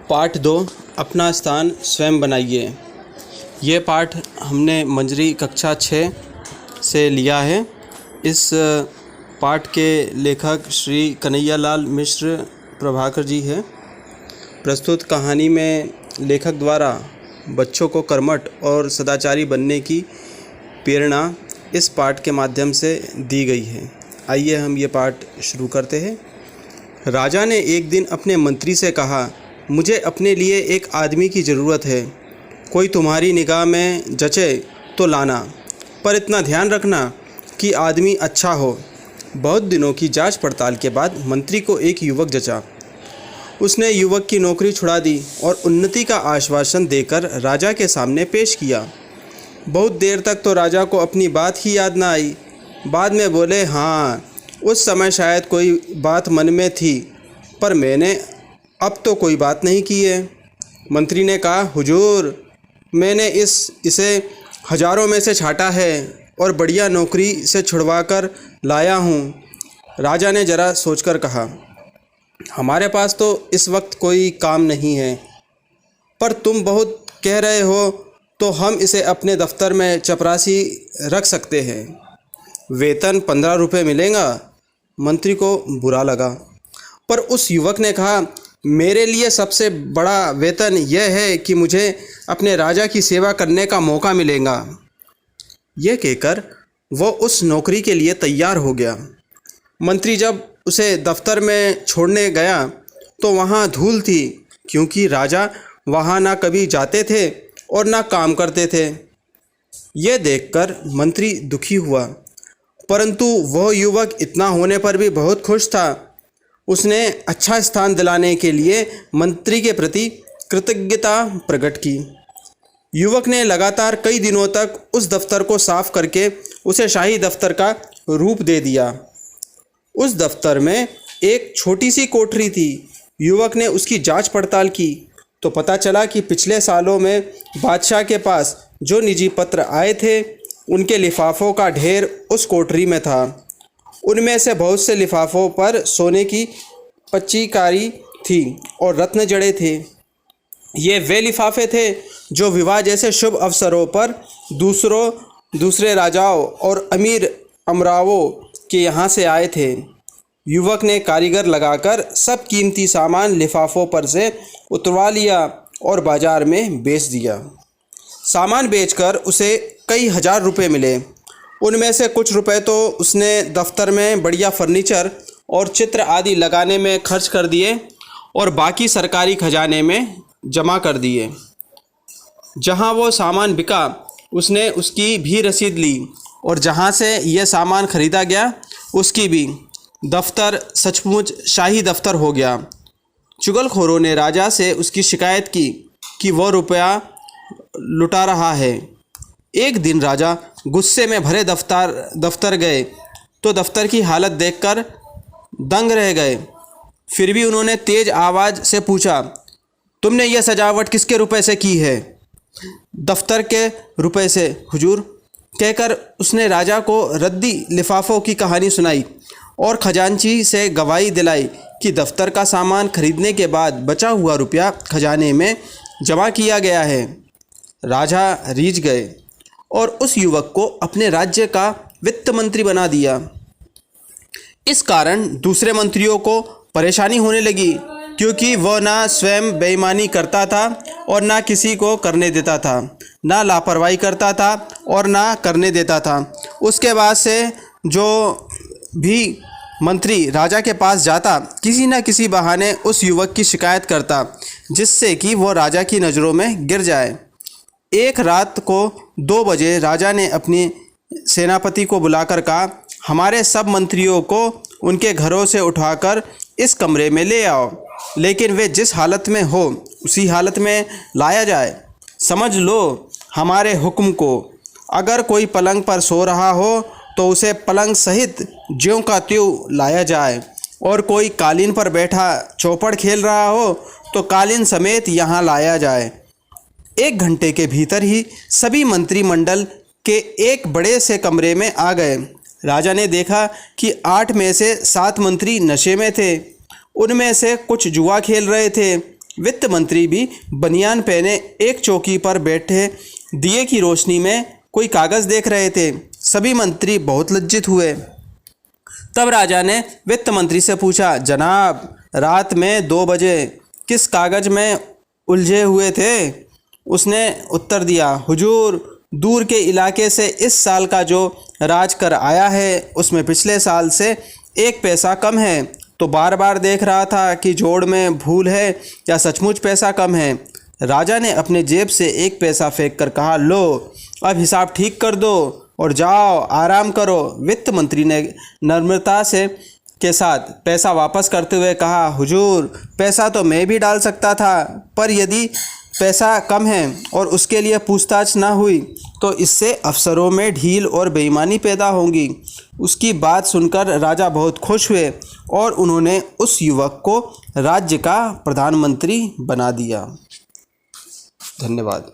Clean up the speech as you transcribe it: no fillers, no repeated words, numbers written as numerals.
पाठ 2 अपना स्थान स्वयं बनाइए। ये पाठ हमने मंजरी कक्षा 6 से लिया है। इस पाठ के लेखक श्री कन्हैयालाल मिश्र प्रभाकर जी है। प्रस्तुत कहानी में लेखक द्वारा बच्चों को कर्मठ और सदाचारी बनने की प्रेरणा इस पाठ के माध्यम से दी गई है। आइए हम ये पाठ शुरू करते हैं। राजा ने एक दिन अपने मंत्री से कहा, मुझे अपने लिए एक आदमी की ज़रूरत है। कोई तुम्हारी निगाह में जचे तो लाना, पर इतना ध्यान रखना कि आदमी अच्छा हो। बहुत दिनों की जांच पड़ताल के बाद मंत्री को एक युवक जचा। उसने युवक की नौकरी छुड़ा दी और उन्नति का आश्वासन देकर राजा के सामने पेश किया। बहुत देर तक तो राजा को अपनी बात ही याद ना आई। बाद में बोले, हाँ, उस समय शायद कोई बात मन में थी, पर मैंने अब तो कोई बात नहीं की है। मंत्री ने कहा, हुजूर, मैंने इसे हजारों में से छांटा है और बढ़िया नौकरी से छुड़वा कर लाया हूँ। राजा ने जरा सोचकर कहा, हमारे पास तो इस वक्त कोई काम नहीं है, पर तुम बहुत कह रहे हो तो हम इसे अपने दफ्तर में चपरासी रख सकते हैं। वेतन 15 रुपये मिलेगा। मंत्री को बुरा लगा, पर उस युवक ने कहा, मेरे लिए सबसे बड़ा वेतन यह है कि मुझे अपने राजा की सेवा करने का मौका मिलेगा। यह कहकर वो उस नौकरी के लिए तैयार हो गया। मंत्री जब उसे दफ्तर में छोड़ने गया तो वहाँ धूल थी, क्योंकि राजा वहाँ ना कभी जाते थे और ना काम करते थे। यह देखकर मंत्री दुखी हुआ, परंतु वह युवक इतना होने पर भी बहुत खुश था। उसने अच्छा स्थान दिलाने के लिए मंत्री के प्रति कृतज्ञता प्रकट की। युवक ने लगातार कई दिनों तक उस दफ्तर को साफ करके उसे शाही दफ्तर का रूप दे दिया। उस दफ्तर में एक छोटी सी कोठरी थी। युवक ने उसकी जांच पड़ताल की तो पता चला कि पिछले सालों में बादशाह के पास जो निजी पत्र आए थे, उनके लिफाफों का ढेर उस कोठरी में था। उनमें से बहुत से लिफाफों पर सोने की पच्चीकारी थी और रत्न जड़े थे। ये वे लिफाफे थे जो विवाह जैसे शुभ अवसरों पर दूसरे राजाओं और अमीर अमरावों के यहाँ से आए थे। युवक ने कारीगर लगाकर सब कीमती सामान लिफाफों पर से उतरवा लिया और बाजार में बेच दिया। सामान बेचकर उसे कई हजार रुपए मिले। उनमें से कुछ रुपए तो उसने दफ्तर में बढ़िया फर्नीचर और चित्र आदि लगाने में खर्च कर दिए और बाकी सरकारी खजाने में जमा कर दिए। जहां वो सामान बिका, उसने उसकी भी रसीद ली और जहां से यह सामान खरीदा गया, उसकी भी। दफ्तर सचमुच शाही दफ्तर हो गया। चुगलखोरों ने राजा से उसकी शिकायत की कि वह रुपया लुटा रहा है। एक दिन राजा गुस्से में भरे दफ्तर गए तो दफ्तर की हालत देखकर दंग रह गए। फिर भी उन्होंने तेज आवाज़ से पूछा, तुमने यह सजावट किसके रुपए से की है? दफ्तर के रुपए से, हुजूर, कहकर उसने राजा को रद्दी लिफाफों की कहानी सुनाई और खजांची से गवाही दिलाई कि दफ्तर का सामान खरीदने के बाद बचा हुआ रुपया खजाने में जमा किया गया है। राजा रीझ गए और उस युवक को अपने राज्य का वित्त मंत्री बना दिया। इस कारण दूसरे मंत्रियों को परेशानी होने लगी, क्योंकि वह ना स्वयं बेईमानी करता था और ना किसी को करने देता था, ना लापरवाही करता था और ना करने देता था। उसके बाद से जो भी मंत्री राजा के पास जाता, किसी न किसी बहाने उस युवक की शिकायत करता, जिससे कि वह राजा की नज़रों में गिर जाए। एक रात को 2 बजे राजा ने अपनी सेनापति को बुलाकर कहा, हमारे सब मंत्रियों को उनके घरों से उठाकर इस कमरे में ले आओ, लेकिन वे जिस हालत में हो उसी हालत में लाया जाए। समझ लो हमारे हुक्म को। अगर कोई पलंग पर सो रहा हो तो उसे पलंग सहित ज्यों का त्यों लाया जाए, और कोई कालीन पर बैठा चौपड़ खेल रहा हो तो कालीन समेत यहाँ लाया जाए। 1 घंटे के भीतर ही सभी मंत्रिमंडल के एक बड़े से कमरे में आ गए। राजा ने देखा कि 8 में से 7 मंत्री नशे में थे। उनमें से कुछ जुआ खेल रहे थे, वित्त मंत्री भी बनियान पहने एक चौकी पर बैठे दिए की रोशनी में कोई कागज़ देख रहे थे। सभी मंत्री बहुत लज्जित हुए। तब राजा ने वित्त मंत्री से पूछा, जनाब, रात में 2 बजे किस कागज़ में उलझे हुए थे? उसने उत्तर दिया, हुजूर, दूर के इलाके से इस साल का जो राज कर आया है उसमें पिछले साल से 1 पैसा कम है, तो बार बार देख रहा था कि जोड़ में भूल है या सचमुच पैसा कम है। राजा ने अपने जेब से 1 पैसा फेंक कर कहा, लो, अब हिसाब ठीक कर दो और जाओ आराम करो। वित्त मंत्री ने नम्रता के साथ पैसा वापस करते हुए कहा, हुजूर, पैसा तो मैं भी डाल सकता था, पर यदि पैसा कम है और उसके लिए पूछताछ ना हुई तो इससे अफसरों में ढील और बेईमानी पैदा होंगी। उसकी बात सुनकर राजा बहुत खुश हुए और उन्होंने उस युवक को राज्य का प्रधानमंत्री बना दिया। धन्यवाद।